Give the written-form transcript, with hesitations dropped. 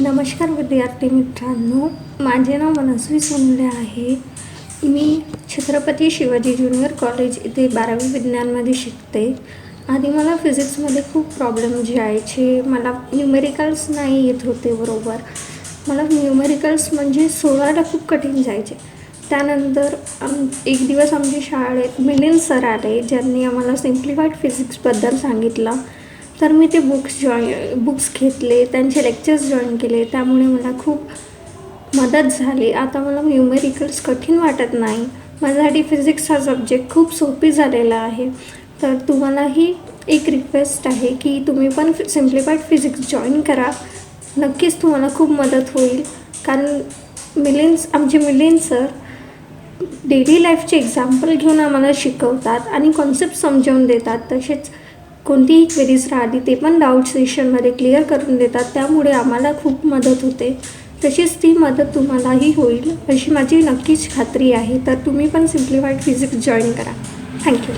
नमस्कार विद्यार्थी मित्रांनो, माझे नाव मनस्वी सोनले आहे. मी छत्रपती शिवाजी ज्युनियर कॉलेज इथे 12वी विज्ञानमध्ये शिकते. आधी मला फिजिक्समध्ये खूप प्रॉब्लेम यायचे. मला न्यूमेरिकल्स नाही येत होते बरोबर. मला न्यूमेरिकल्स म्हणजे सोडवायला खूप कठीण जायचे. त्यानंतर एक दिवस आमच्या शाळेत मिलिंद सर आले, ज्यांनी आम्हाला सिम्प्लिफाईड फिजिक्सबद्दल सांगितलं. तर मी ते बुक्स घेतले, त्यांचे लेक्चर्स जॉईन केले. त्यामुळे मला खूप मदत झाली. आता मला न्यूमेरिकल्स कठीण वाटत नाही. माझ्यासाठी फिजिक्स हा सब्जेक्ट खूप सोपी झालेला आहे. तर तुम्हालाही एक रिक्वेस्ट आहे की तुम्ही पण सिम्प्लिफाईड फिजिक्स जॉईन करा. नक्कीच तुम्हाला खूप मदत होईल. कारण आमचे मिलिंद सर डेली लाईफचे एक्झाम्पल घेऊन आम्हाला शिकवतात आणि कॉन्सेप्ट समजावून देतात. तसेच कोणतीही क्वेरीज राहिली ते पण डाऊट सेशनमध्ये क्लिअर करून देतात. त्यामुळे आम्हाला खूप मदत होते. तशीच ती मदत तुम्हालाही होईल अशी माझी नक्कीच खात्री आहे. तर तुम्ही पण सिम्प्लिफाईड फिजिक्स जॉईन करा. थँक्यू.